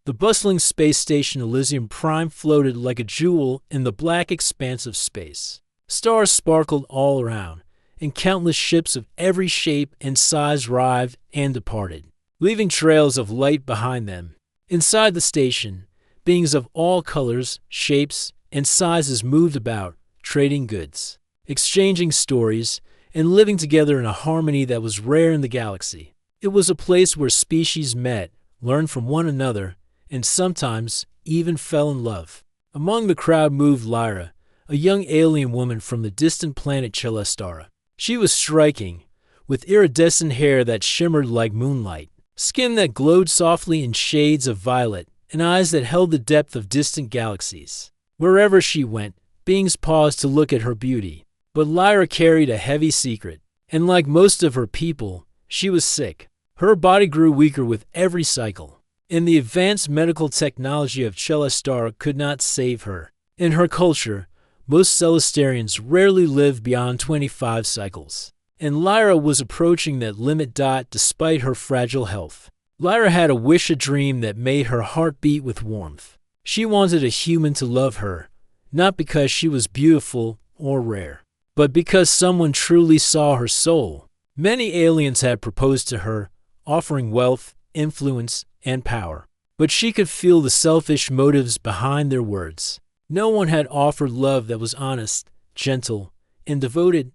The bustling space station Elysium Prime floated like a jewel in the black expanse of space. Stars sparkled all around, and countless ships of every shape and size arrived and departed, leaving trails of light behind them. Inside the station, beings of all colors, shapes, and sizes moved about, trading goods, exchanging stories, and living together in a harmony that was rare in the galaxy. It was a place where species met, learned from one another, and sometimes even fell in love. Among the crowd moved Lyra, a young alien woman from the distant planet Celestara. She was striking, with iridescent hair that shimmered like moonlight, skin that glowed softly in shades of violet, and eyes that held the depth of distant galaxies. Wherever she went, beings paused to look at her beauty. But Lyra carried a heavy secret, and like most of her people, she was sick. Her body grew weaker with every cycle, and the advanced medical technology of Celestara could not save her. In her culture, most Celestarians rarely lived beyond 25 cycles, and Lyra was approaching that limit despite her fragile health. Lyra had a wish, a dream that made her heart beat with warmth. She wanted a human to love her, not because she was beautiful or rare, but because someone truly saw her soul. Many aliens had proposed to her, offering wealth, influence, and power, but she could feel the selfish motives behind their words. No one had offered love that was honest, gentle, and devoted.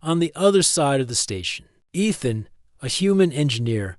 On the other side of the station, Ethan, a human engineer,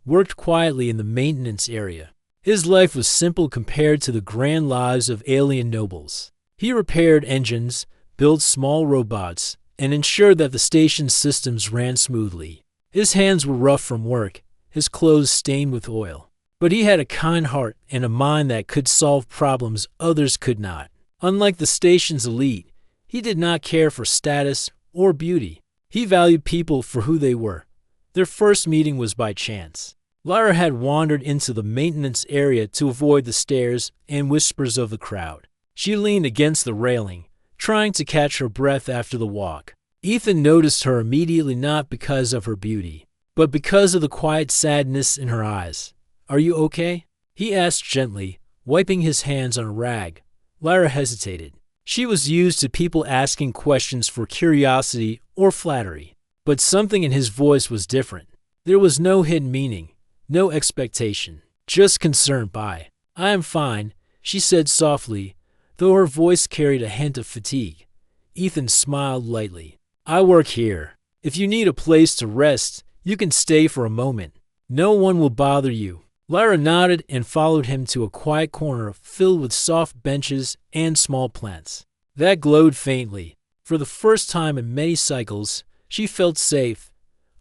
worked quietly in the maintenance area. His life was simple compared to the grand lives of alien nobles. He repaired engines, built small robots, and ensured that the station's systems ran smoothly. His hands were rough from work, his clothes stained with oil. But he had a kind heart and a mind that could solve problems others could not. Unlike the station's elite, he did not care for status or beauty. He valued people for who they were. Their first meeting was by chance. Lyra had wandered into the maintenance area to avoid the stares and whispers of the crowd. She leaned against the railing, trying to catch her breath after the walk. Ethan noticed her immediately, not because of her beauty, but because of the quiet sadness in her eyes. "Are you okay?" he asked gently, wiping his hands on a rag. Lyra hesitated. She was used to people asking questions for curiosity or flattery, but something in his voice was different. There was no hidden meaning, no expectation, just concern. "I am fine," she said softly, though her voice carried a hint of fatigue. Ethan smiled lightly. "I work here. If you need a place to rest, you can stay for a moment. No one will bother you." Lyra nodded and followed him to a quiet corner filled with soft benches and small plants that glowed faintly. For the first time in many cycles, she felt safe.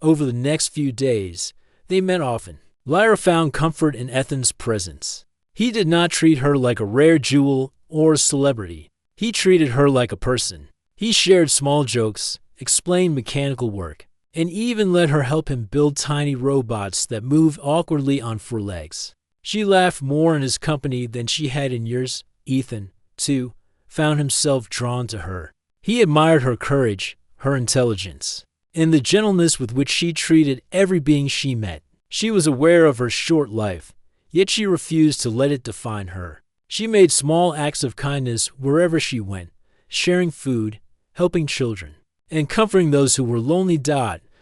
Over the next few days, they met often. Lyra found comfort in Ethan's presence. He did not treat her like a rare jewel or a celebrity. He treated her like a person. He shared small jokes, explained mechanical work, and even let her help him build tiny robots that moved awkwardly on four legs. She laughed more in his company than she had in years. Ethan, too, found himself drawn to her. He admired her courage, her intelligence, and the gentleness with which she treated every being she met. She was aware of her short life, yet she refused to let it define her. She made small acts of kindness wherever she went, sharing food, helping children, and comforting those who were lonely.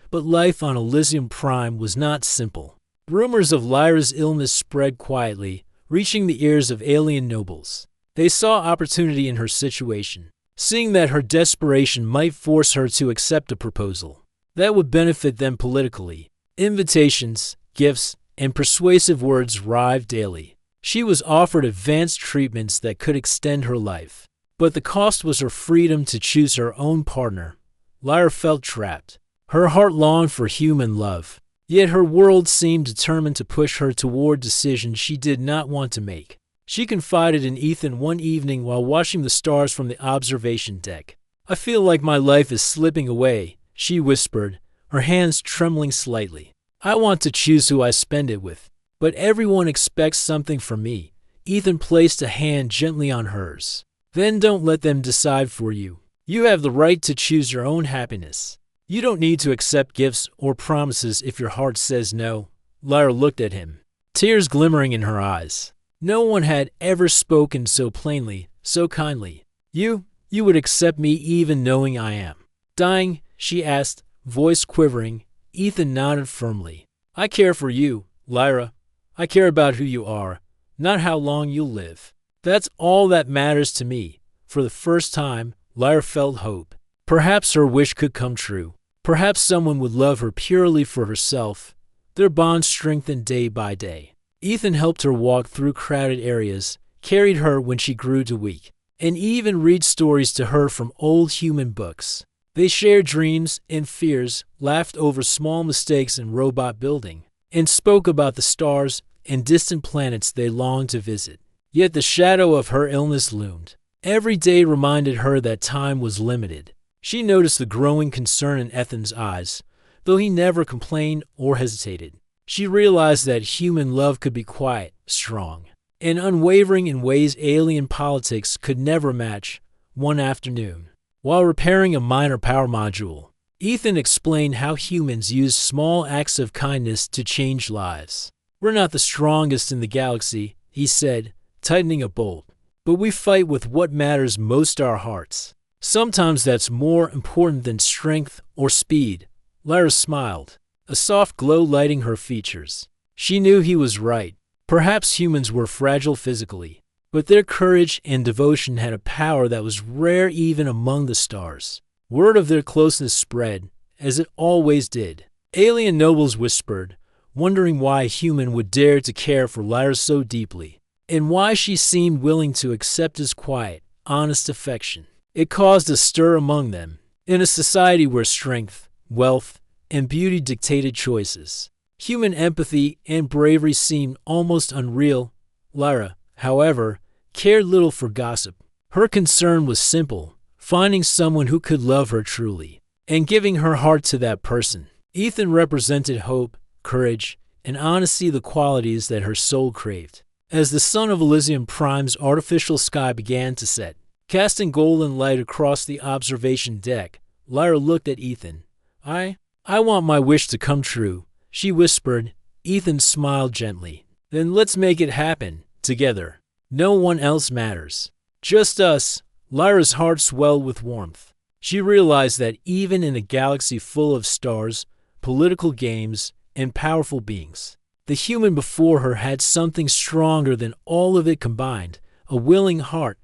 But life on Elysium Prime was not simple. Rumors of Lyra's illness spread quietly, reaching the ears of alien nobles. They saw opportunity in her situation, seeing that her desperation might force her to accept a proposal that would benefit them politically. Invitations, gifts, and persuasive words arrived daily. She was offered advanced treatments that could extend her life, but the cost was her freedom to choose her own partner. Lyra felt trapped. Her heart longed for human love, yet her world seemed determined to push her toward decisions she did not want to make. She confided in Ethan one evening while watching the stars from the observation deck. "I feel like my life is slipping away," she whispered, her hands trembling slightly. "I want to choose who I spend it with, but everyone expects something from me." Ethan placed a hand gently on hers. "Then don't let them decide for you. You have the right to choose your own happiness. You don't need to accept gifts or promises if your heart says no." Lyra looked at him, tears glimmering in her eyes. No one had ever spoken so plainly, so kindly. You would accept me even knowing I am dying?" she asked, voice quivering. Ethan nodded firmly. "I care for you, Lyra. I care about who you are, not how long you'll live. That's all that matters to me." For the first time, Lyra felt hope. Perhaps her wish could come true. Perhaps someone would love her purely for herself. Their bond strengthened day by day. Ethan helped her walk through crowded areas, carried her when she grew too weak, and even read stories to her from old human books. They shared dreams and fears, laughed over small mistakes in robot building, and spoke about the stars and distant planets they longed to visit. Yet the shadow of her illness loomed. Every day reminded her that time was limited. She noticed the growing concern in Ethan's eyes, though he never complained or hesitated. She realized that human love could be quiet, strong, and unwavering in ways alien politics could never match. One afternoon, while repairing a minor power module, Ethan explained how humans use small acts of kindness to change lives. "We're not the strongest in the galaxy," he said, tightening a bolt, "but we fight with what matters most, our hearts. Sometimes that's more important than strength or speed." Lyra smiled, a soft glow lighting her features. She knew he was right. Perhaps humans were fragile physically, but their courage and devotion had a power that was rare even among the stars. Word of their closeness spread, as it always did. Alien nobles whispered, wondering why a human would dare to care for Lyra so deeply, and why she seemed willing to accept his quiet, honest affection. It caused a stir among them. In a society where strength, wealth, and beauty dictated choices, human empathy and bravery seemed almost unreal. Lyra, however, cared little for gossip. Her concern was simple: finding someone who could love her truly, and giving her heart to that person. Ethan represented hope, courage, and honesty, the qualities that her soul craved. As the sun of Elysium Prime's artificial sky began to set, casting golden light across the observation deck, Lyra looked at Ethan. I want my wish to come true," she whispered. Ethan smiled gently. "Then let's make it happen, together. No one else matters. Just us." Lyra's heart swelled with warmth. She realized that even in a galaxy full of stars, political games, and powerful beings, the human before her had something stronger than all of it combined: a willing heart.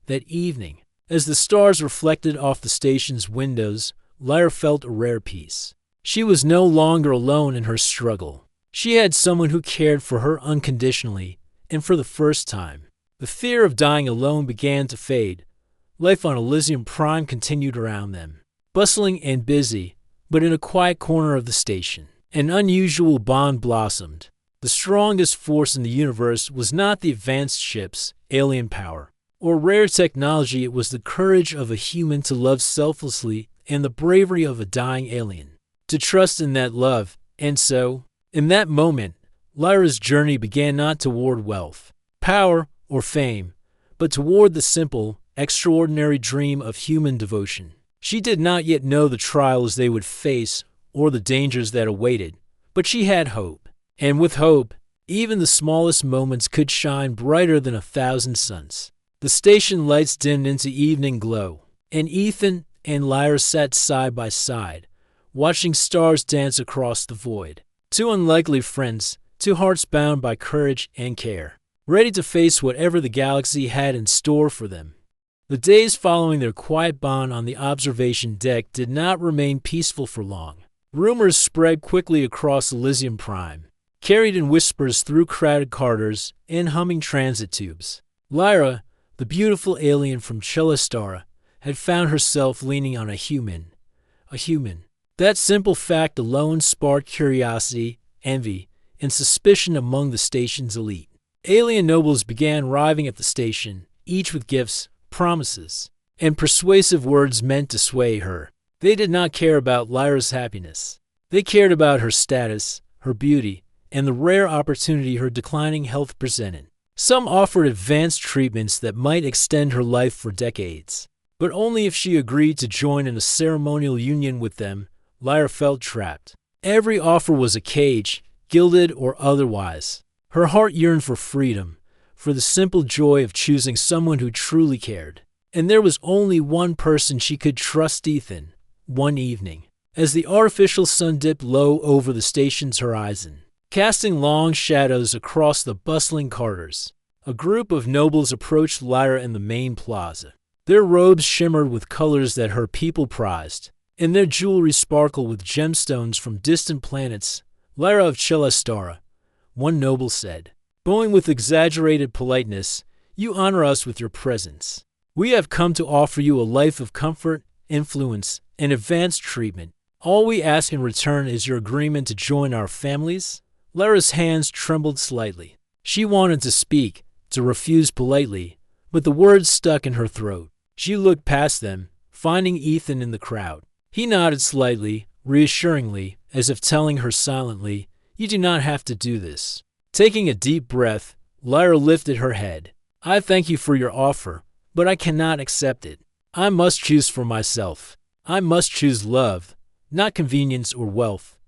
That evening, as the stars reflected off the station's windows, Lyra felt a rare peace. She was no longer alone in her struggle. She had someone who cared for her unconditionally, and for the first time, the fear of dying alone began to fade. Life on Elysium Prime continued around them, bustling and busy, but in a quiet corner of the station, an unusual bond blossomed. The strongest force in the universe was not the advanced ships, alien power, or rare technology. It was the courage of a human to love selflessly and the bravery of a dying alien to trust in that love. And so, in that moment, Lyra's journey began not toward wealth, power, or fame, but toward the simple, extraordinary dream of human devotion. She did not yet know the trials they would face or the dangers that awaited, but she had hope. And with hope, even the smallest moments could shine brighter than 1,000 suns. The station lights dimmed into evening glow, and Ethan and Lyra sat side by side, watching stars dance across the void. Two unlikely friends, two hearts bound by courage and care, ready to face whatever the galaxy had in store for them. The days following their quiet bond on the observation deck did not remain peaceful for long. Rumors spread quickly across Elysium Prime, carried in whispers through crowded corridors and humming transit tubes. Lyra, the beautiful alien from Celestara, had found herself leaning on a human. A human. That simple fact alone sparked curiosity, envy, and suspicion among the station's elite. Alien nobles began arriving at the station, each with gifts, promises, and persuasive words meant to sway her. They did not care about Lyra's happiness. They cared about her status, her beauty, and the rare opportunity her declining health presented. Some offered advanced treatments that might extend her life for decades, but only if she agreed to join in a ceremonial union with them. Lyra felt trapped. Every offer was a cage, gilded or otherwise. Her heart yearned for freedom, for the simple joy of choosing someone who truly cared. And there was only one person she could trust, Ethan. One evening, as the artificial sun dipped low over the station's horizon, casting long shadows across the bustling corridors, a group of nobles approached Lyra in the main plaza. Their robes shimmered with colors that her people prized, and their jewelry sparkled with gemstones from distant planets. Lyra of Celestara, one noble said, bowing with exaggerated politeness, "You honor us with your presence. We have come to offer you a life of comfort, influence, and advanced treatment. All we ask in return is your agreement to join our families." Lyra's hands trembled slightly. She wanted to speak, to refuse politely, but the words stuck in her throat. She looked past them, finding Ethan in the crowd. He nodded slightly, reassuringly, as if telling her silently, "You do not have to do this." Taking a deep breath, Lyra lifted her head. "I thank you for your offer, but I cannot accept it. I must choose for myself. I must choose love, not convenience or wealth."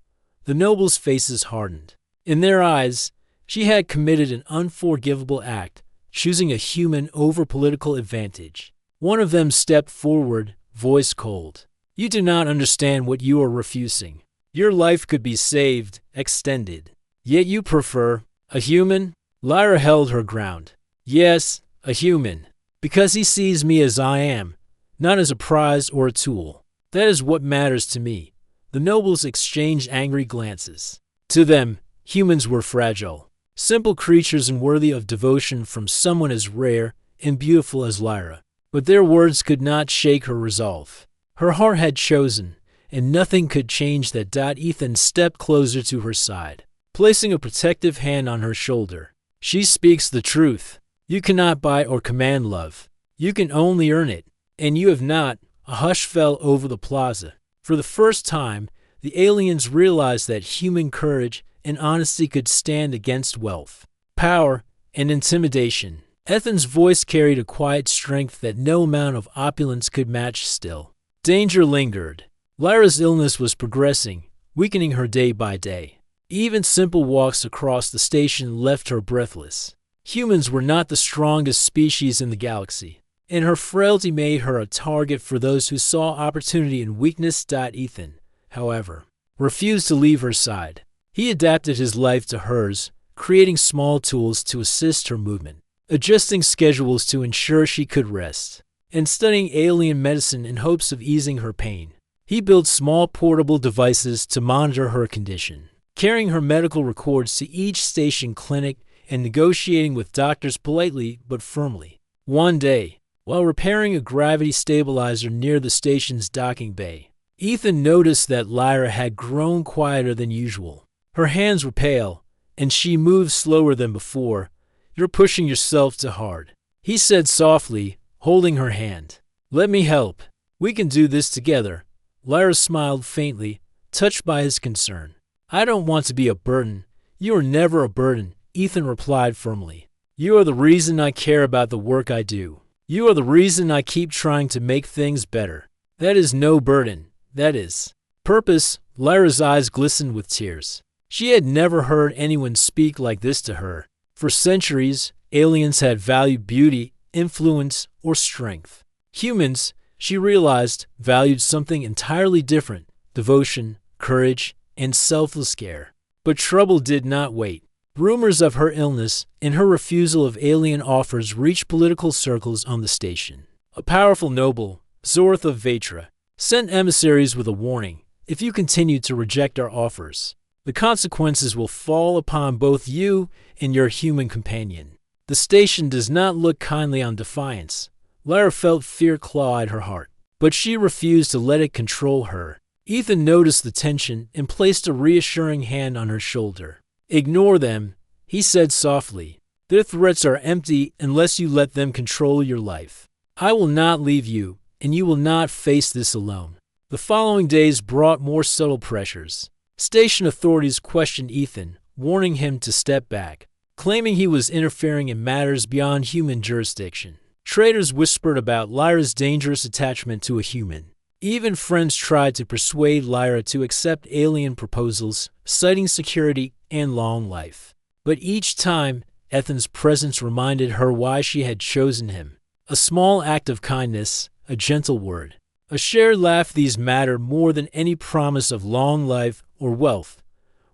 The nobles' faces hardened. In their eyes, she had committed an unforgivable act, choosing a human over political advantage. One of them stepped forward, voice cold. "You do not understand what you are refusing. Your life could be saved, extended. Yet you prefer a human?" Lyra held her ground. "Yes, a human. Because he sees me as I am, not as a prize or a tool. That is what matters to me." The nobles exchanged angry glances. To them, humans were fragile, simple creatures unworthy of devotion from someone as rare and beautiful as Lyra. But their words could not shake her resolve. Her heart had chosen, and nothing could change that. Ethan stepped closer to her side, placing a protective hand on her shoulder. "She speaks the truth. You cannot buy or command love. You can only earn it, and you have not." A hush fell over the plaza. For the first time, the aliens realized that human courage and honesty could stand against wealth, power, and intimidation. Ethan's voice carried a quiet strength that no amount of opulence could match. Still, danger lingered. Lyra's illness was progressing, weakening her day by day. Even simple walks across the station left her breathless. Humans were not the strongest species in the galaxy, and her frailty made her a target for those who saw opportunity in weakness. Ethan, however, refused to leave her side. He adapted his life to hers, creating small tools to assist her movement, adjusting schedules to ensure she could rest, and studying alien medicine in hopes of easing her pain. He built small portable devices to monitor her condition, carrying her medical records to each station clinic and negotiating with doctors politely but firmly. One day, while repairing a gravity stabilizer near the station's docking bay, Ethan noticed that Lyra had grown quieter than usual. Her hands were pale, and she moved slower than before. "You're pushing yourself too hard," he said softly, holding her hand. "Let me help. We can do this together." Lyra smiled faintly, touched by his concern. "I don't want to be a burden." "You are never a burden," Ethan replied firmly. "You are the reason I care about the work I do. You are the reason I keep trying to make things better. That is no burden. That is purpose." Lyra's eyes glistened with tears. She had never heard anyone speak like this to her. For centuries, aliens had valued beauty, influence, or strength. Humans, she realized, valued something entirely different: devotion, courage, and selfless care. But trouble did not wait. Rumors of her illness and her refusal of alien offers reached political circles on the station. A powerful noble, Zorth of Vatra, sent emissaries with a warning: "If you continue to reject our offers, the consequences will fall upon both you and your human companion." The station does not look kindly on defiance. Lyra felt fear claw at her heart, but she refused to let it control her. Ethan noticed the tension and placed a reassuring hand on her shoulder. "Ignore them," he said softly. "Their threats are empty unless you let them control your life. I will not leave you, and you will not face this alone." The following days brought more subtle pressures. Station authorities questioned Ethan, warning him to step back, claiming he was interfering in matters beyond human jurisdiction. Traitors whispered about Lyra's dangerous attachment to a human. Even friends tried to persuade Lyra to accept alien proposals, citing security and long life. But each time, Ethan's presence reminded her why she had chosen him. A small act of kindness, a gentle word, a shared laugh, these mattered more than any promise of long life or wealth.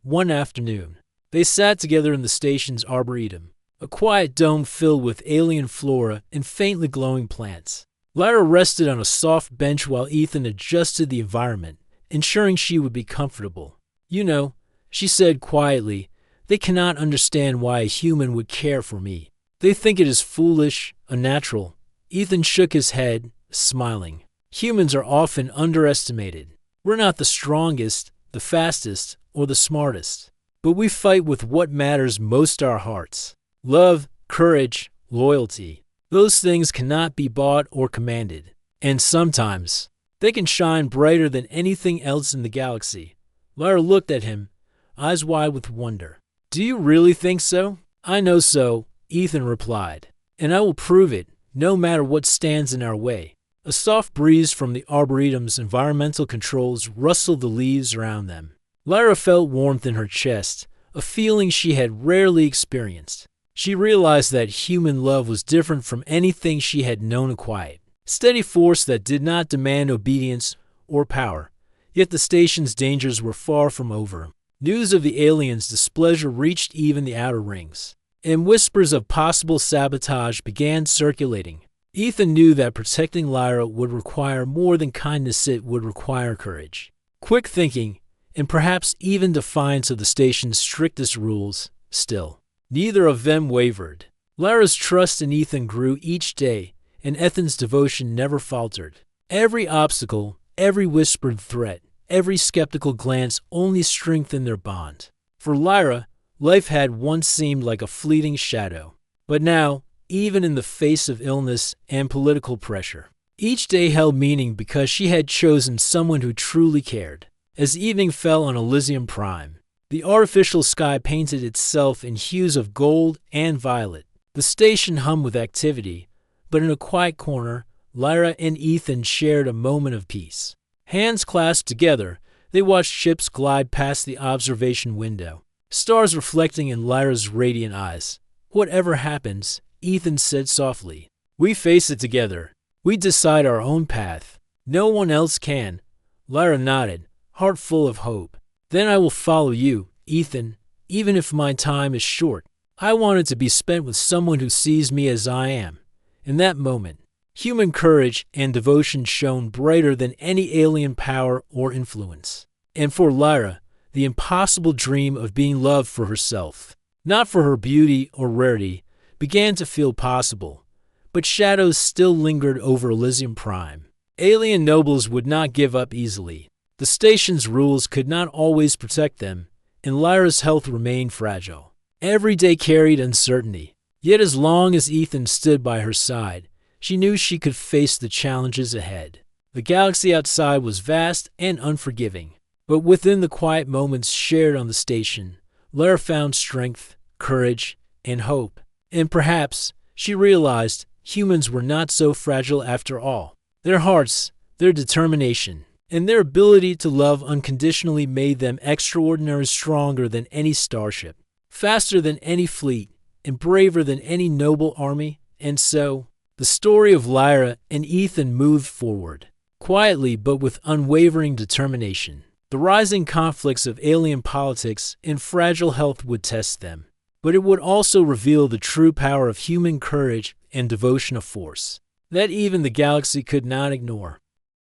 One afternoon, they sat together in the station's arboretum, a quiet dome filled with alien flora and faintly glowing plants. Lyra rested on a soft bench while Ethan adjusted the environment, ensuring she would be comfortable. "You know," she said quietly, "they cannot understand why a human would care for me. They think it is foolish, unnatural." Ethan shook his head, smiling. "Humans are often underestimated. We're not the strongest, the fastest, or the smartest. But we fight with what matters most, our hearts. Love, courage, loyalty. Those things cannot be bought or commanded. And sometimes, they can shine brighter than anything else in the galaxy." Lyra looked at him, eyes wide with wonder. "Do you really think so?" "I know so," Ethan replied. "And I will prove it, no matter what stands in our way." A soft breeze from the Arboretum's environmental controls rustled the leaves around them. Lyra felt warmth in her chest, a feeling she had rarely experienced. She realized that human love was different from anything she had known, a quiet, steady force that did not demand obedience or power. Yet the station's dangers were far from over. News of the aliens' displeasure reached even the outer rings, and whispers of possible sabotage began circulating. Ethan knew that protecting Lyra would require more than kindness, it would require courage, quick thinking, and perhaps even defiance of the station's strictest rules. Still, neither of them wavered. Lyra's trust in Ethan grew each day, and Ethan's devotion never faltered. Every obstacle, every whispered threat, every skeptical glance only strengthened their bond. For Lyra, life had once seemed like a fleeting shadow. But now, even in the face of illness and political pressure, each day held meaning because she had chosen someone who truly cared. As evening fell on Elysium Prime, the artificial sky painted itself in hues of gold and violet. The station hummed with activity, but in a quiet corner, Lyra and Ethan shared a moment of peace. Hands clasped together, they watched ships glide past the observation window, stars reflecting in Lyra's radiant eyes. "Whatever happens," Ethan said softly, "we face it together. We decide our own path. No one else can." Lyra nodded, heart full of hope. "Then I will follow you, Ethan, even if my time is short. I want it to be spent with someone who sees me as I am." In that moment, human courage and devotion shone brighter than any alien power or influence. And for Lyra, the impossible dream of being loved for herself, not for her beauty or rarity, began to feel possible. But shadows still lingered over Elysium Prime. Alien nobles would not give up easily. The station's rules could not always protect them, and Lyra's health remained fragile. Every day carried uncertainty. Yet as long as Ethan stood by her side, she knew she could face the challenges ahead. The galaxy outside was vast and unforgiving, but within the quiet moments shared on the station, Lyra found strength, courage, and hope. And perhaps, she realized, humans were not so fragile after all. Their hearts, their determination, and their ability to love unconditionally made them extraordinarily stronger than any starship, faster than any fleet, and braver than any noble army. And so, the story of Lyra and Ethan moved forward, quietly but with unwavering determination. The rising conflicts of alien politics and fragile health would test them, but it would also reveal the true power of human courage and devotion, a force that even the galaxy could not ignore.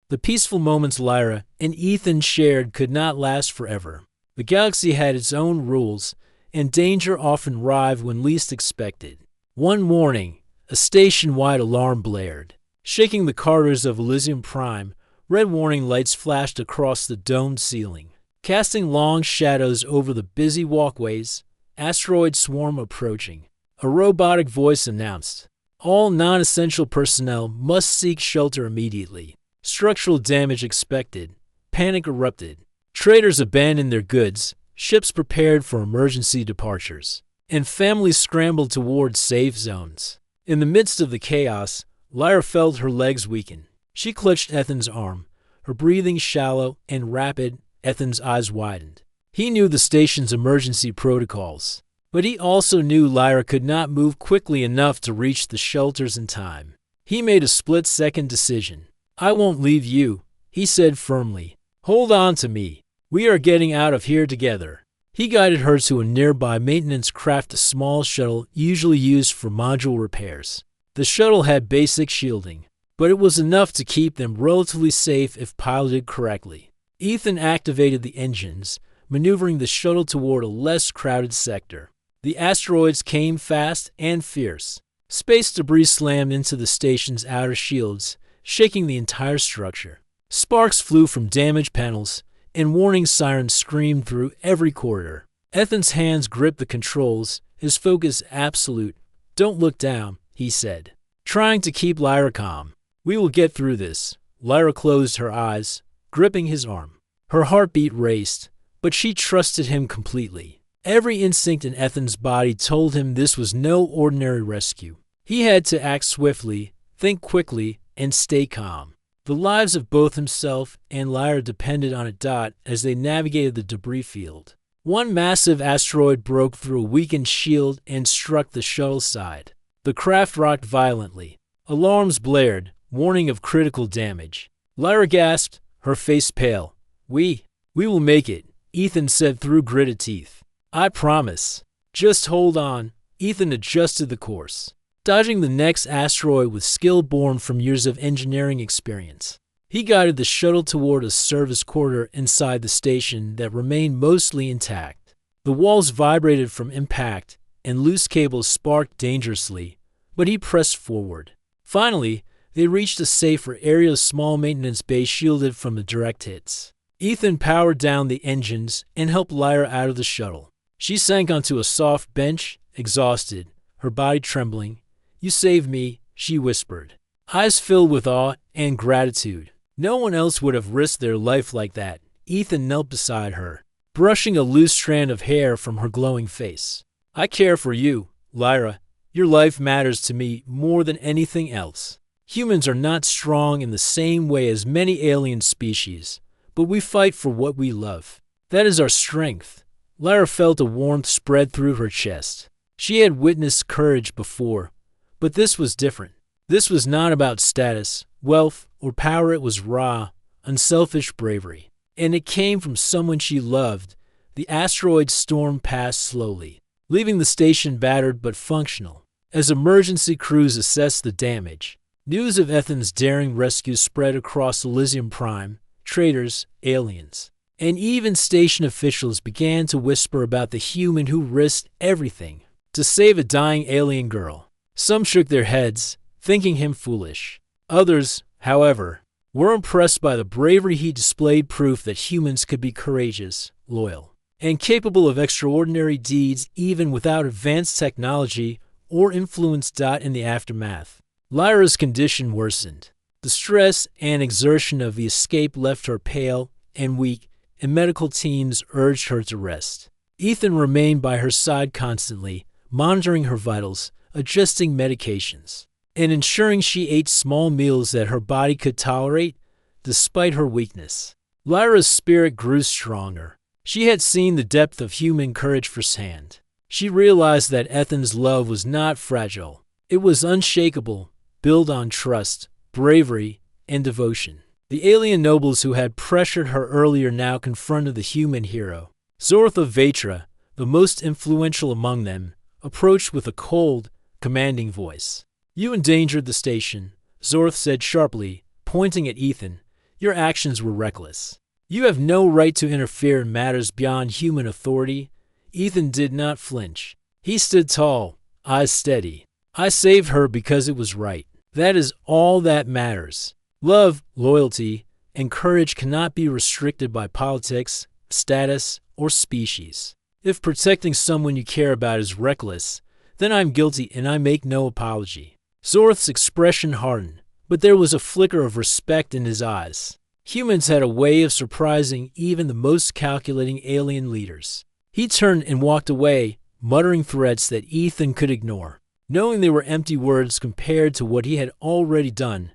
The peaceful moments Lyra and Ethan shared could not last forever. The galaxy had its own rules, and danger often arrived when least expected. One morning, a station-wide alarm blared. Shaking the corridors of Elysium Prime, red warning lights flashed across the domed ceiling, casting long shadows over the busy walkways. Asteroid swarm approaching. A robotic voice announced, "All non-essential personnel must seek shelter immediately. Structural damage expected." Panic erupted. Traders abandoned their goods, ships prepared for emergency departures, and families scrambled towards safe zones. In the midst of the chaos, Lyra felt her legs weaken. She clutched Ethan's arm, her breathing shallow and rapid. Ethan's eyes widened. He knew the station's emergency protocols. But he also knew Lyra could not move quickly enough to reach the shelters in time. He made a split-second decision. "I won't leave you," he said firmly. "Hold on to me. We are getting out of here together." He guided her to a nearby maintenance craft, a small shuttle usually used for module repairs. The shuttle had basic shielding, but it was enough to keep them relatively safe if piloted correctly. Ethan activated the engines, maneuvering the shuttle toward a less crowded sector. The asteroids came fast and fierce. Space debris slammed into the station's outer shields, shaking the entire structure. Sparks flew from damaged panels, and warning sirens screamed through every corridor. Ethan's hands gripped the controls, his focus absolute. "Don't look down," he said, trying to keep Lyra calm. "We will get through this." Lyra closed her eyes, gripping his arm. Her heartbeat raced, but she trusted him completely. Every instinct in Ethan's body told him this was no ordinary rescue. He had to act swiftly, think quickly, and stay calm. The lives of both himself and Lyra depended on it. As they navigated the debris field, one massive asteroid broke through a weakened shield and struck the shuttle side. The craft rocked violently. Alarms blared, warning of critical damage. Lyra gasped, her face pale. We will make it," Ethan said through gritted teeth. "I promise. Just hold on." Ethan adjusted the course, dodging the next asteroid with skill born from years of engineering experience. He guided the shuttle toward a service corridor inside the station that remained mostly intact. The walls vibrated from impact, and loose cables sparked dangerously, but he pressed forward. Finally, they reached a safer area, a small maintenance bay shielded from the direct hits. Ethan powered down the engines and helped Lyra out of the shuttle. She sank onto a soft bench, exhausted, her body trembling. "You saved me," she whispered, eyes filled with awe and gratitude. No one else would have risked their life like that. Ethan knelt beside her, brushing a loose strand of hair from her glowing face. "I care for you, Lyra. Your life matters to me more than anything else. Humans are not strong in the same way as many alien species, but we fight for what we love. That is our strength." Lyra felt a warmth spread through her chest. She had witnessed courage before, but this was different. This was not about status, wealth, or power. It was raw, unselfish bravery. And it came from someone she loved. The asteroid stormed past slowly, leaving the station battered but functional. As emergency crews assessed the damage, news of Ethan's daring rescue spread across Elysium Prime. Traders, aliens, and even station officials began to whisper about the human who risked everything to save a dying alien girl. Some shook their heads, thinking him foolish. Others, however, were impressed by the bravery he displayed, proof that humans could be courageous, loyal, and capable of extraordinary deeds even without advanced technology or influence. In the aftermath, Lyra's condition worsened. The stress and exertion of the escape left her pale and weak, and medical teams urged her to rest. Ethan remained by her side constantly, monitoring her vitals, adjusting medications, and ensuring she ate small meals that her body could tolerate, despite her weakness. Lyra's spirit grew stronger. She had seen the depth of human courage firsthand. She realized that Ethan's love was not fragile. It was unshakable, built on trust, bravery, and devotion. The alien nobles who had pressured her earlier now confronted the human hero. Zorth of Vatra, the most influential among them, approached with a cold, commanding voice. "You endangered the station," Zorth said sharply, pointing at Ethan. "Your actions were reckless. You have no right to interfere in matters beyond human authority." Ethan did not flinch. He stood tall, eyes steady. "I saved her because it was right. That is all that matters. Love, loyalty, and courage cannot be restricted by politics, status, or species. If protecting someone you care about is reckless, then I'm guilty and I make no apology." Zorth's expression hardened, but there was a flicker of respect in his eyes. Humans had a way of surprising even the most calculating alien leaders. He turned and walked away, muttering threats that Ethan could ignore. Knowing they were empty words compared to what he had already done,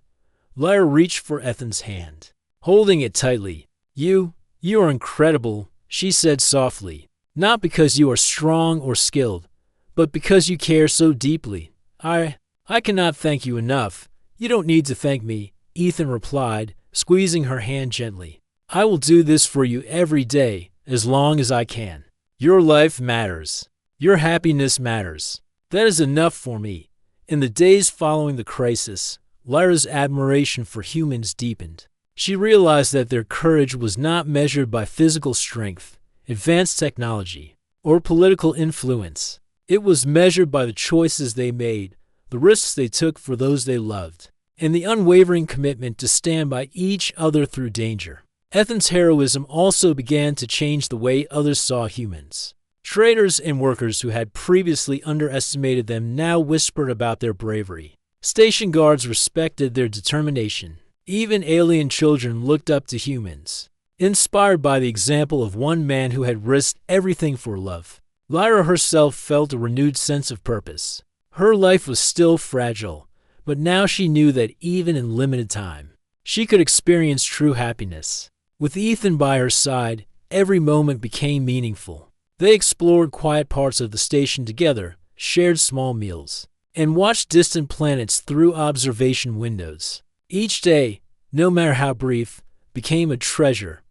Lyra reached for Ethan's hand, holding it tightly. You are incredible," she said softly. Not because you are strong or skilled, but because you care so deeply. I cannot thank you enough. You don't need to thank me, Ethan replied, squeezing her hand gently. I will do this for you every day, as long as I can. Your life matters. Your happiness matters. That is enough for me. In the days following the crisis, Lyra's admiration for humans deepened. She realized that their courage was not measured by physical strength, advanced technology, or political influence. It was measured by the choices they made, the risks they took for those they loved, and the unwavering commitment to stand by each other through danger. Ethan's heroism also began to change the way others saw humans. Traders and workers who had previously underestimated them now whispered about their bravery. Station guards respected their determination. Even alien children looked up to humans, inspired by the example of one man who had risked everything for love. Lyra herself felt a renewed sense of purpose. Her life was still fragile, but now she knew that even in limited time, she could experience true happiness. With Ethan by her side, every moment became meaningful. They explored quiet parts of the station together, shared small meals, and watched distant planets through observation windows. Each day, no matter how brief, became a treasure.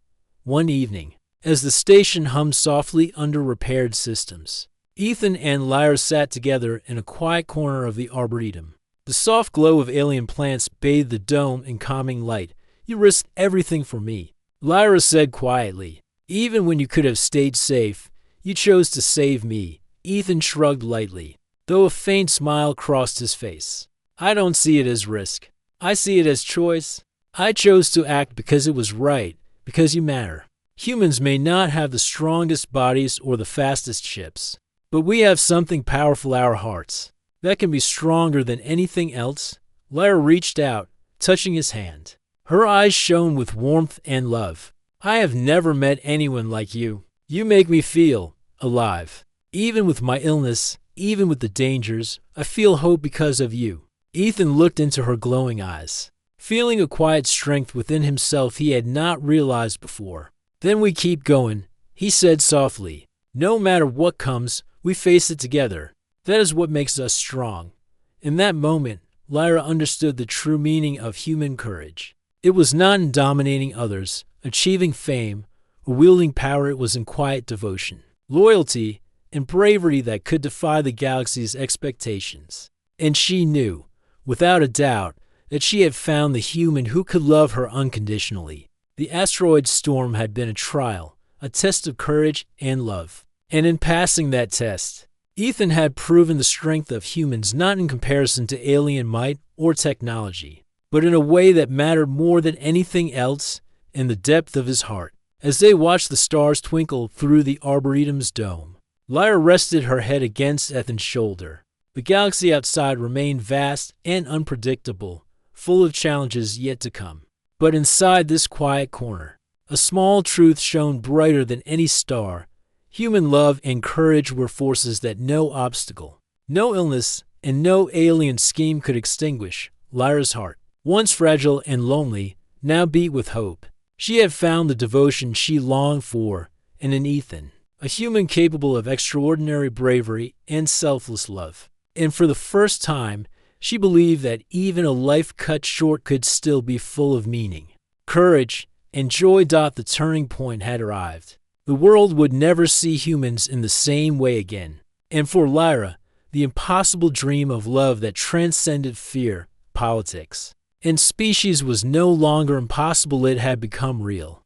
One evening, as the station hummed softly under repaired systems, Ethan and Lyra sat together in a quiet corner of the Arboretum. The soft glow of alien plants bathed the dome in calming light. You risked everything for me, Lyra said quietly. Even when you could have stayed safe, you chose to save me. Ethan shrugged lightly, though a faint smile crossed his face. I don't see it as risk. I see it as choice. I chose to act because it was right, because you matter. Humans may not have the strongest bodies or the fastest ships, but we have something powerful, our hearts, that can be stronger than anything else. Lyra reached out, touching his hand. Her eyes shone with warmth and love. I have never met anyone like you. You make me feel alive. Even with my illness, even with the dangers, I feel hope because of you. Ethan looked into her glowing eyes, feeling a quiet strength within himself he had not realized before. Then we keep going, he said softly. No matter what comes, we face it together. That is what makes us strong. In that moment, Lyra understood the true meaning of human courage. It was not in dominating others, achieving fame, or wielding power. It was in quiet devotion, loyalty, and bravery that could defy the galaxy's expectations. And she knew, without a doubt, that she had found the human who could love her unconditionally. The asteroid storm had been a trial, a test of courage and love. And in passing that test, Ethan had proven the strength of humans not in comparison to alien might or technology, but in a way that mattered more than anything else, in the depth of his heart. As they watched the stars twinkle through the Arboretum's dome, Lyra rested her head against Ethan's shoulder. The galaxy outside remained vast and unpredictable, full of challenges yet to come. But inside this quiet corner, a small truth shone brighter than any star. Human love and courage were forces that no obstacle, no illness, and no alien scheme could extinguish. Lyra's heart, once fragile and lonely, now beat with hope. She had found the devotion she longed for, and in Ethan, a human capable of extraordinary bravery and selfless love. And for the first time, she believed that even a life cut short could still be full of meaning, courage, and joy. The turning point had arrived. The world would never see humans in the same way again. And for Lyra, the impossible dream of love that transcended fear, politics, and species was no longer impossible. It had become real.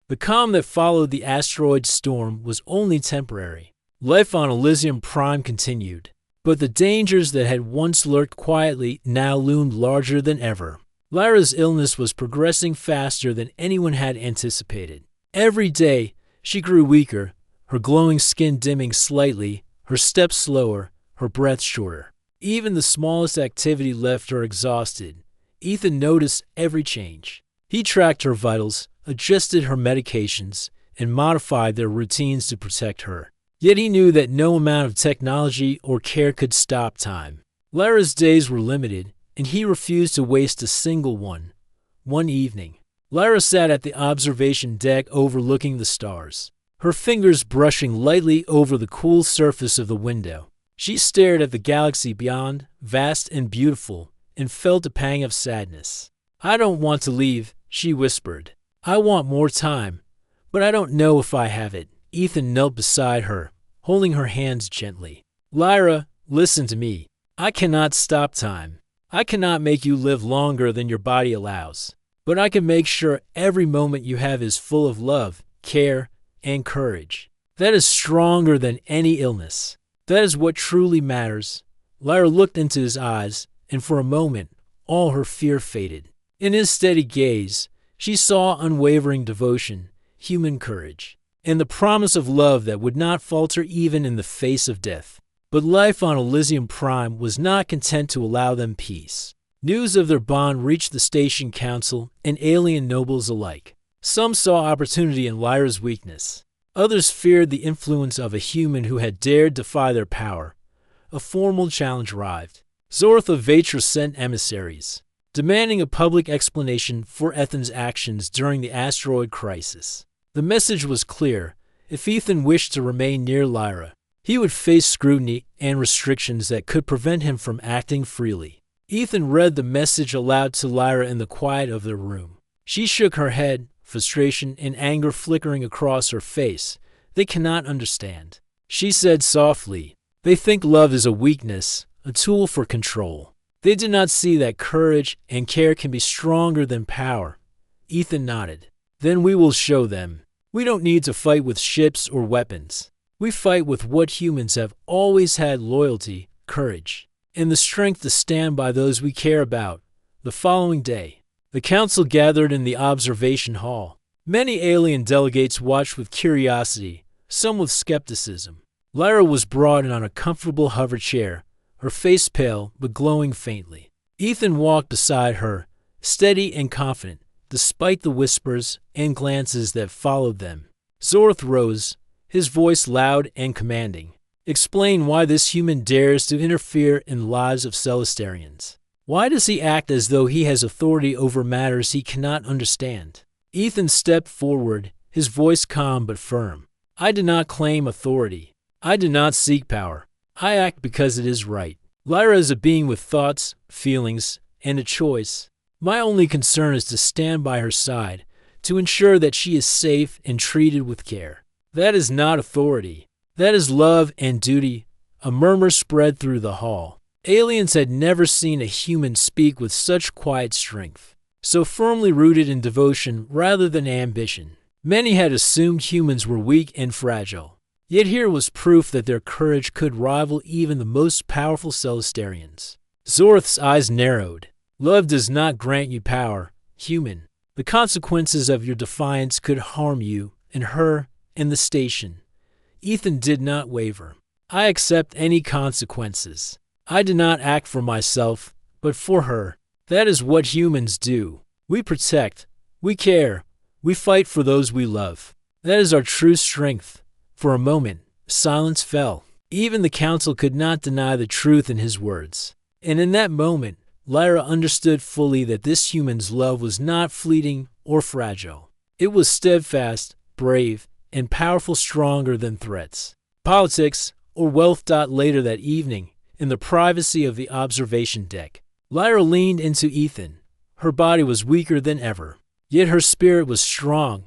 The calm that followed the asteroid storm was only temporary. Life on Elysium Prime continued, but the dangers that had once lurked quietly now loomed larger than ever. Lyra's illness was progressing faster than anyone had anticipated. Every day, she grew weaker, her glowing skin dimming slightly, her steps slower, her breath shorter. Even the smallest activity left her exhausted. Ethan noticed every change. He tracked her vitals, adjusted her medications, and modified their routines to protect her. Yet he knew that no amount of technology or care could stop time. Lyra's days were limited, and he refused to waste a single one. One evening, Lyra sat at the observation deck overlooking the stars. her fingers brushing lightly over the cool surface of the window. She stared at the galaxy beyond, vast and beautiful, and felt a pang of sadness. "I don't want to leave," she whispered. "I want more time, but I don't know if I have it." Ethan knelt beside her, holding her hands gently. "Lyra, listen to me. I cannot stop time. I cannot make you live longer than your body allows. But I can make sure every moment you have is full of love, care, and courage. That is stronger than any illness. That is what truly matters." Lyra looked into his eyes, and for a moment, all her fear faded. In his steady gaze, she saw unwavering devotion, human courage, and the promise of love that would not falter even in the face of death. But life on Elysium Prime was not content to allow them peace. News of their bond reached the station council and alien nobles alike. Some saw opportunity in Lyra's weakness. Others feared the influence of a human who had dared defy their power. A formal challenge arrived. Zorth of Vatra sent emissaries, demanding a public explanation for Ethan's actions during the asteroid crisis. The message was clear. If Ethan wished to remain near Lyra, he would face scrutiny and restrictions that could prevent him from acting freely. Ethan read the message aloud to Lyra in the quiet of their room. She shook her head, frustration and anger flickering across her face. "They cannot understand," she said softly. "They think love is a weakness, a tool for control. They do not see that courage and care can be stronger than power." Ethan nodded. "Then we will show them. We don't need to fight with ships or weapons. We fight with what humans have always had: loyalty, courage, and the strength to stand by those we care about." The following day, the council gathered in the observation hall. Many alien delegates watched with curiosity, some with skepticism. Lyra was brought in on a comfortable hover chair, her face pale but glowing faintly. Ethan walked beside her, steady and confident, despite the whispers and glances that followed them. Zorth rose, his voice loud and commanding. "Explain why this human dares to interfere in the lives of Celestarians. Why does he act as though he has authority over matters he cannot understand?" Ethan stepped forward, his voice calm but firm. "I do not claim authority. I do not seek power. I act because it is right. Lyra is a being with thoughts, feelings, and a choice. My only concern is to stand by her side, to ensure that she is safe and treated with care. That is not authority. That is love and duty." A murmur spread through the hall. Aliens had never seen a human speak with such quiet strength, so firmly rooted in devotion rather than ambition. Many had assumed humans were weak and fragile, yet here was proof that their courage could rival even the most powerful Celestarians. Zorth's eyes narrowed. "Love does not grant you power, human. The consequences of your defiance could harm you and her and the station." Ethan did not waver. "I accept any consequences. I do not act for myself, but for her. That is what humans do. We protect, we care, we fight for those we love. That is our true strength." For a moment, silence fell. Even the council could not deny the truth in his words. And in that moment, Lyra understood fully that this human's love was not fleeting or fragile. It was steadfast, brave, and powerful, stronger than threats, politics, or wealth. Later that evening, in the privacy of the observation deck, Lyra leaned into Ethan. Her body was weaker than ever, yet her spirit was strong.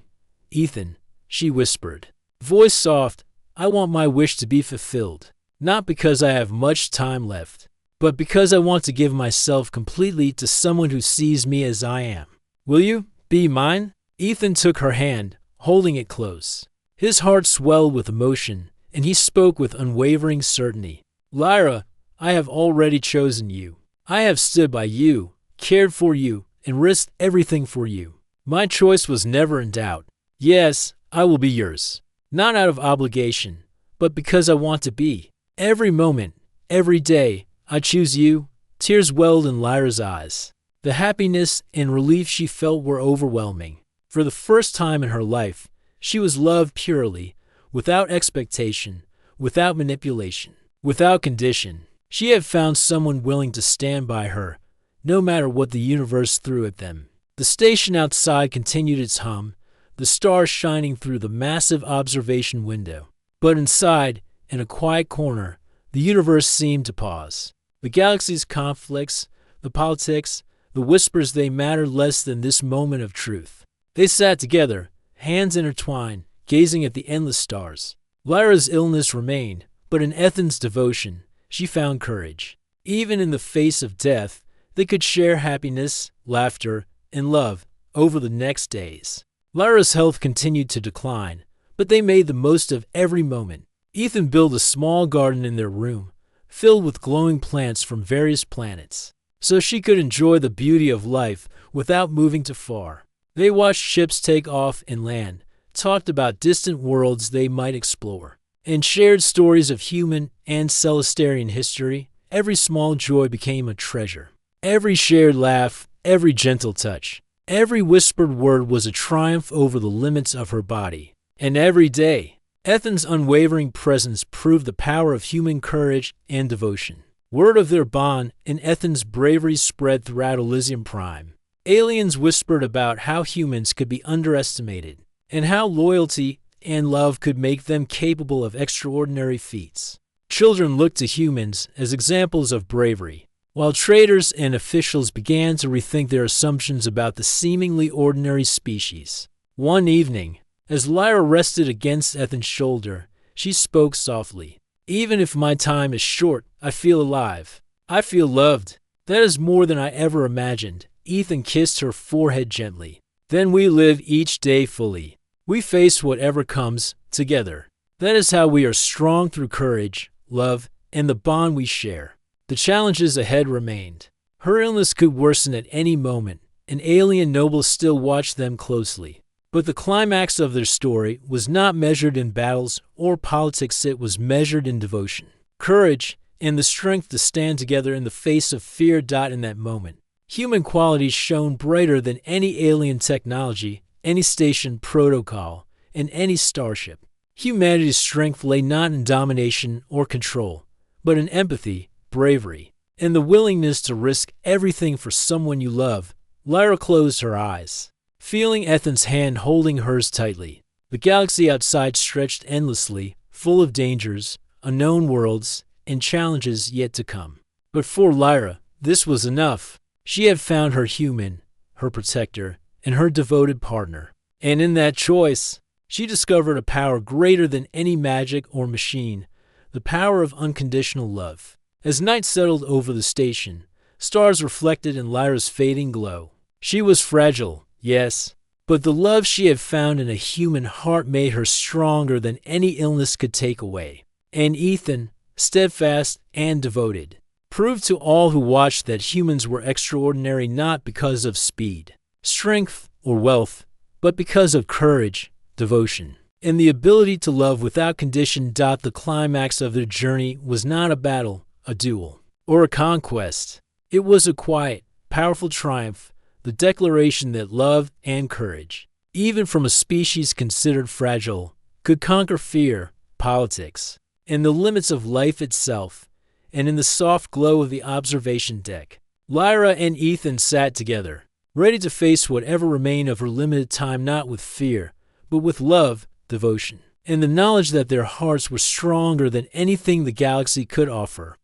"Ethan," she whispered, voice soft, "I want my wish to be fulfilled, not because I have much time left, but because I want to give myself completely to someone who sees me as I am. Will you be mine?" Ethan took her hand, holding it close. His heart swelled with emotion, and he spoke with unwavering certainty. "Lyra, I have already chosen you. I have stood by you, cared for you, and risked everything for you. My choice was never in doubt. Yes, I will be yours, not out of obligation, but because I want to be. Every moment, every day, I choose you." Tears welled in Lyra's eyes. The happiness and relief she felt were overwhelming. For the first time in her life, she was loved purely, without expectation, without manipulation, without condition. She had found someone willing to stand by her, no matter what the universe threw at them. The station outside continued its hum, the stars shining through the massive observation window. But inside, in a quiet corner, the universe seemed to pause. The galaxy's conflicts, the politics, the whispers, they mattered less than this moment of truth. They sat together, hands intertwined, gazing at the endless stars. Lyra's illness remained, but in Ethan's devotion, she found courage. Even in the face of death, they could share happiness, laughter, and love over the next days. Lyra's health continued to decline, but they made the most of every moment. Ethan built a small garden in their room, filled with glowing plants from various planets, so she could enjoy the beauty of life without moving too far. They watched ships take off and land, talked about distant worlds they might explore, and shared stories of human and Celestarian history. Every small joy became a treasure. Every shared laugh, every gentle touch, every whispered word was a triumph over the limits of her body. And every day, Ethan's unwavering presence proved the power of human courage and devotion. Word of their bond and Ethan's bravery spread throughout Elysium Prime. Aliens whispered about how humans could be underestimated, and how loyalty and love could make them capable of extraordinary feats. Children looked to humans as examples of bravery, while traders and officials began to rethink their assumptions about the seemingly ordinary species. One evening, as Lyra rested against Ethan's shoulder, she spoke softly. "Even if my time is short, I feel alive. I feel loved. That is more than I ever imagined." Ethan kissed her forehead gently. "Then we live each day fully. We face whatever comes, together. That is how we are strong, through courage, love, and the bond we share." The challenges ahead remained. Her illness could worsen at any moment, and alien nobles still watched them closely. But the climax of their story was not measured in battles or politics, it was measured in devotion, courage, and the strength to stand together in the face of fear. In that moment, human qualities shone brighter than any alien technology, any station protocol, and any starship. Humanity's strength lay not in domination or control, but in empathy, bravery, and the willingness to risk everything for someone you love. Lyra closed her eyes, feeling Ethan's hand holding hers tightly. The galaxy outside stretched endlessly, full of dangers, unknown worlds, and challenges yet to come. But for Lyra, this was enough. She had found her human, her protector, and her devoted partner. And in that choice, she discovered a power greater than any magic or machine, the power of unconditional love. As night settled over the station, stars reflected in Lyra's fading glow. She was fragile, yes, but the love she had found in a human heart made her stronger than any illness could take away. And Ethan, steadfast and devoted, proved to all who watched that humans were extraordinary not because of speed, strength, or wealth, but because of courage, devotion, and the ability to love without condition. The climax of their journey was not a battle, a duel, or a conquest. It was a quiet, powerful triumph, the declaration that love and courage, even from a species considered fragile, could conquer fear, politics, and the limits of life itself. And in the soft glow of the observation deck, Lyra and Ethan sat together, ready to face whatever remained of her limited time, not with fear, but with love, devotion, and the knowledge that their hearts were stronger than anything the galaxy could offer.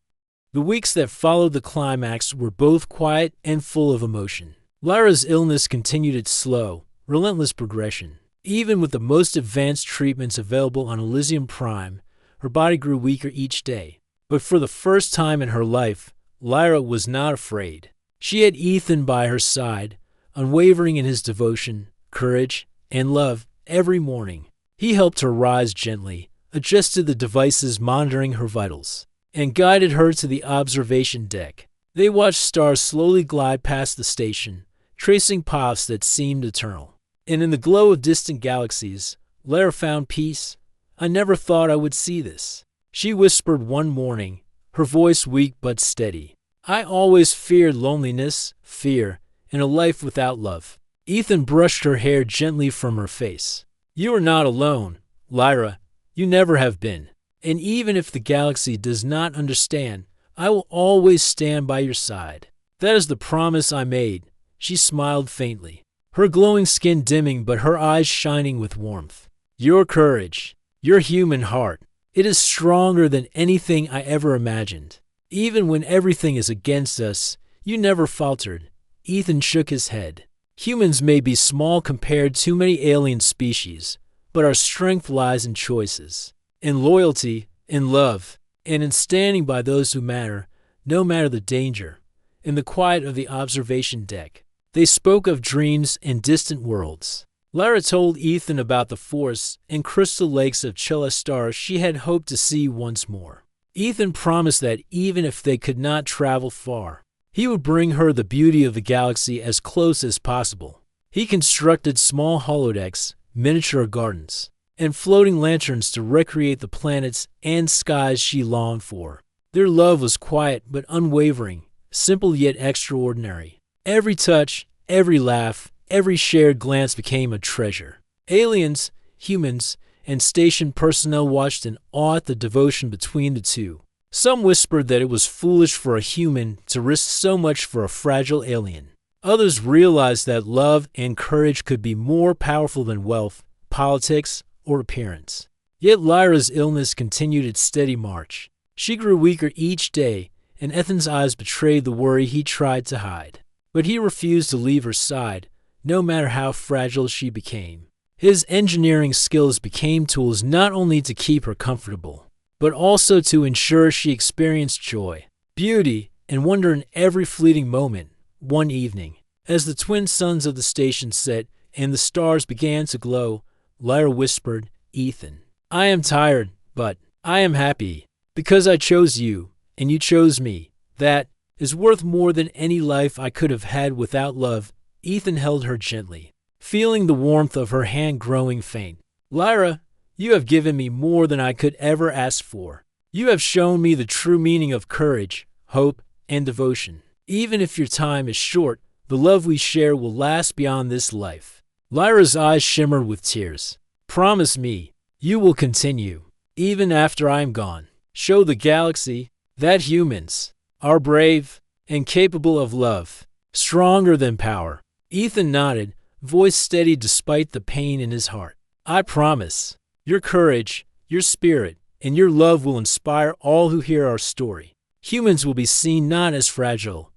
The weeks that followed the climax were both quiet and full of emotion. Lyra's illness continued its slow, relentless progression. Even with the most advanced treatments available on Elysium Prime, her body grew weaker each day. But for the first time in her life, Lyra was not afraid. She had Ethan by her side, unwavering in his devotion, courage, and love. Every morning, he helped her rise gently, adjusted the devices monitoring her vitals, and guided her to the observation deck. They watched stars slowly glide past the station, tracing paths that seemed eternal. And in the glow of distant galaxies, Lyra found peace. "I never thought I would see this," she whispered one morning, her voice weak but steady. "I always feared loneliness, fear, and a life without love." Ethan brushed her hair gently from her face. "You are not alone, Lyra. You never have been. And even if the galaxy does not understand, I will always stand by your side. That is the promise I made." She smiled faintly, her glowing skin dimming but her eyes shining with warmth. "Your courage, your human heart, it is stronger than anything I ever imagined. Even when everything is against us, you never faltered." Ethan shook his head. "Humans may be small compared to many alien species, but our strength lies in choices, in loyalty, in love, and in standing by those who matter, no matter the danger." In the quiet of the observation deck, they spoke of dreams and distant worlds. Lyra told Ethan about the forests and crystal lakes of Chela stars she had hoped to see once more. Ethan promised that even if they could not travel far, he would bring her the beauty of the galaxy as close as possible. He constructed small holodecks, miniature gardens, and floating lanterns to recreate the planets and skies she longed for. Their love was quiet but unwavering, simple yet extraordinary. Every touch, every laugh, every shared glance became a treasure. Aliens, humans, and station personnel watched in awe at the devotion between the two. Some whispered that it was foolish for a human to risk so much for a fragile alien. Others realized that love and courage could be more powerful than wealth, politics, or appearance. Yet Lyra's illness continued its steady march. She grew weaker each day, and Ethan's eyes betrayed the worry he tried to hide. But he refused to leave her side, no matter how fragile she became. His engineering skills became tools not only to keep her comfortable, but also to ensure she experienced joy, beauty, and wonder in every fleeting moment. One evening, as the twin suns of the station set and the stars began to glow, Lyra whispered, "Ethan, I am tired, but I am happy, because I chose you, and you chose me. That is worth more than any life I could have had without love." Ethan held her gently, feeling the warmth of her hand growing faint. "Lyra, you have given me more than I could ever ask for. You have shown me the true meaning of courage, hope, and devotion. Even if your time is short, the love we share will last beyond this life." Lyra's eyes shimmered with tears. "Promise me you will continue, even after I am gone. Show the galaxy that humans are brave and capable of love, stronger than power." Ethan nodded, voice steady despite the pain in his heart. "I promise. Your courage, your spirit, and your love will inspire all who hear our story. Humans will be seen not as fragile,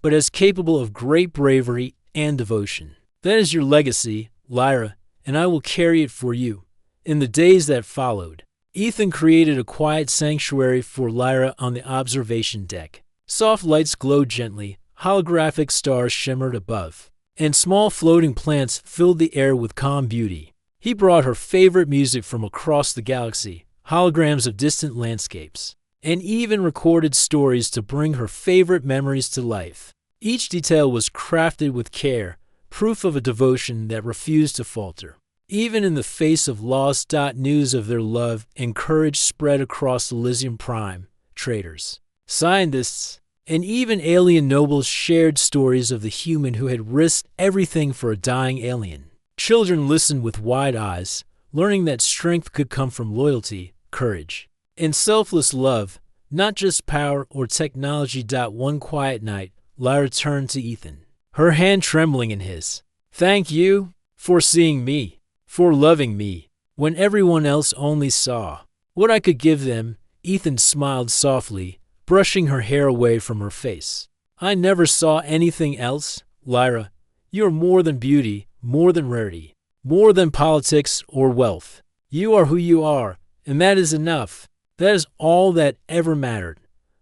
but as capable of great bravery and devotion. That is your legacy, Lyra, and I will carry it for you." In the days that followed, Ethan created a quiet sanctuary for Lyra on the observation deck. Soft lights glowed gently, holographic stars shimmered above, and small floating plants filled the air with calm beauty. He brought her favorite music from across the galaxy, holograms of distant landscapes, and even recorded stories to bring her favorite memories to life. Each detail was crafted with care, proof of a devotion that refused to falter. Even in the face of loss, news of their love and courage spread across Elysium Prime. Traders, scientists, and even alien nobles shared stories of the human who had risked everything for a dying alien. Children listened with wide eyes, learning that strength could come from loyalty, courage, and selfless love, not just power or technology. One quiet night, Lyra turned to Ethan, her hand trembling in his. "Thank you for seeing me, for loving me, when everyone else only saw what I could give them." Ethan smiled softly, brushing her hair away from her face. "I never saw anything else, Lyra. You are more than beauty, more than rarity, more than politics or wealth. You are who you are, and that is enough. That is all that ever mattered."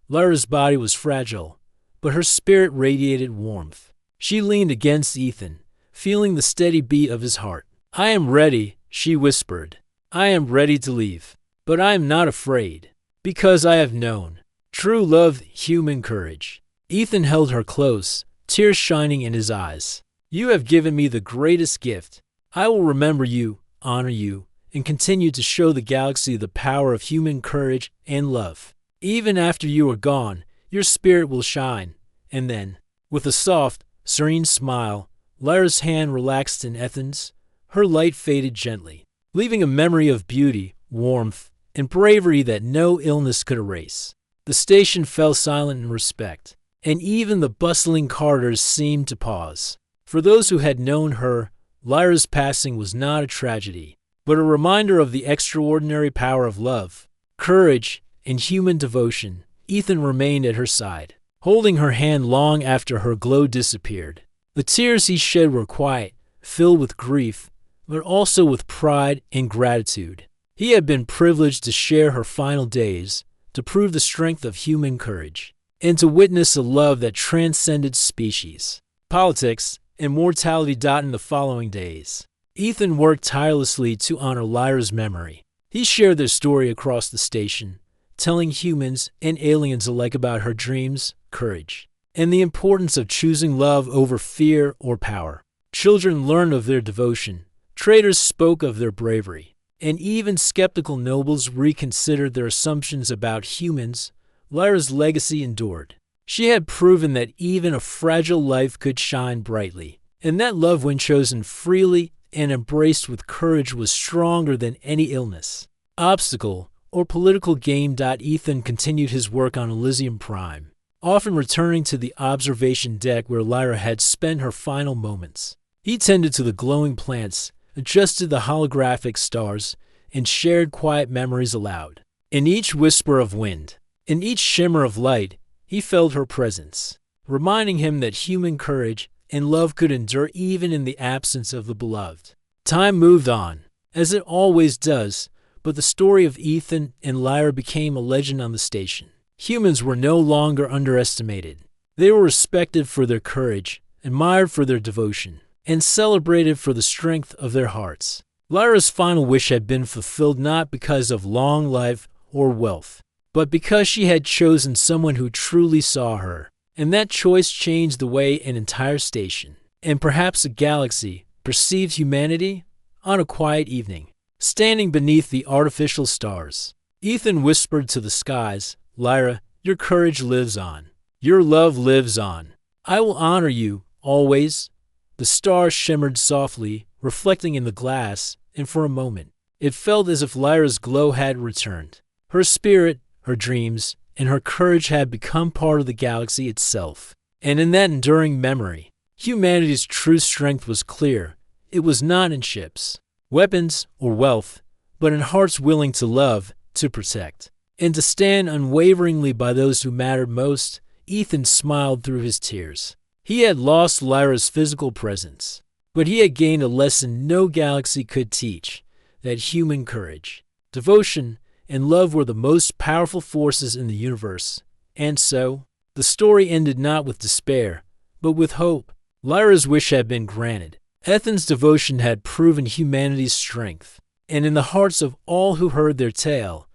Lyra's body was fragile, but her spirit radiated warmth. She leaned against Ethan, feeling the steady beat of his heart. "I am ready," she whispered. "I am ready to leave, but I am not afraid, because I have known true love, human courage." Ethan held her close, tears shining in his eyes. "You have given me the greatest gift. I will remember you, honor you, and continue to show the galaxy the power of human courage and love. Even after you are gone, your spirit will shine." And then, with a soft, serene smile, Lyra's hand relaxed in Ethan's. Her light faded gently, leaving a memory of beauty, warmth, and bravery that no illness could erase. The station fell silent in respect, and even the bustling corridors seemed to pause. For those who had known her, Lyra's passing was not a tragedy, but a reminder of the extraordinary power of love, courage, and human devotion. Ethan remained at her side, holding her hand long after her glow disappeared. The tears he shed were quiet, filled with grief, but also with pride and gratitude. He had been privileged to share her final days, to prove the strength of human courage, and to witness a love that transcended species, politics, and mortality. In the following days, Ethan worked tirelessly to honor Lyra's memory. He shared their story across the station, telling humans and aliens alike about her dreams, courage, and the importance of choosing love over fear or power. Children learned of their devotion, traders spoke of their bravery, and even skeptical nobles reconsidered their assumptions about humans. Lyra's legacy endured. She had proven that even a fragile life could shine brightly, and that love, when chosen freely and embraced with courage, was stronger than any illness, obstacle, or political game. Ethan continued his work on Elysium Prime, often returning to the observation deck where Lyra had spent her final moments. He tended to the glowing plants, adjusted the holographic stars, and shared quiet memories aloud. In each whisper of wind, in each shimmer of light, he felt her presence, reminding him that human courage and love could endure even in the absence of the beloved. Time moved on, as it always does, but the story of Ethan and Lyra became a legend on the station. Humans were no longer underestimated. They were respected for their courage, admired for their devotion, and celebrated for the strength of their hearts. Lyra's final wish had been fulfilled not because of long life or wealth, but because she had chosen someone who truly saw her. And that choice changed the way an entire station, and perhaps a galaxy, perceived humanity. On a quiet evening, standing beneath the artificial stars, Ethan whispered to the skies, "Lyra, your courage lives on. Your love lives on. I will honor you, always." The stars shimmered softly, reflecting in the glass, and for a moment, it felt as if Lyra's glow had returned. Her spirit, her dreams, and her courage had become part of the galaxy itself. And in that enduring memory, humanity's true strength was clear. It was not in ships, weapons, or wealth, but in hearts willing to love, to protect, and to stand unwaveringly by those who mattered most. Ethan smiled through his tears. He had lost Lyra's physical presence, but he had gained a lesson no galaxy could teach, that human courage, devotion, and love were the most powerful forces in the universe. And so, the story ended not with despair, but with hope. Lyra's wish had been granted. Ethan's devotion had proven humanity's strength, and in the hearts of all who heard their tale,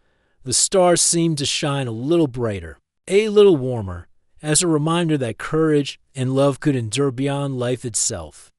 the stars seemed to shine a little brighter, a little warmer, as a reminder that courage and love could endure beyond life itself.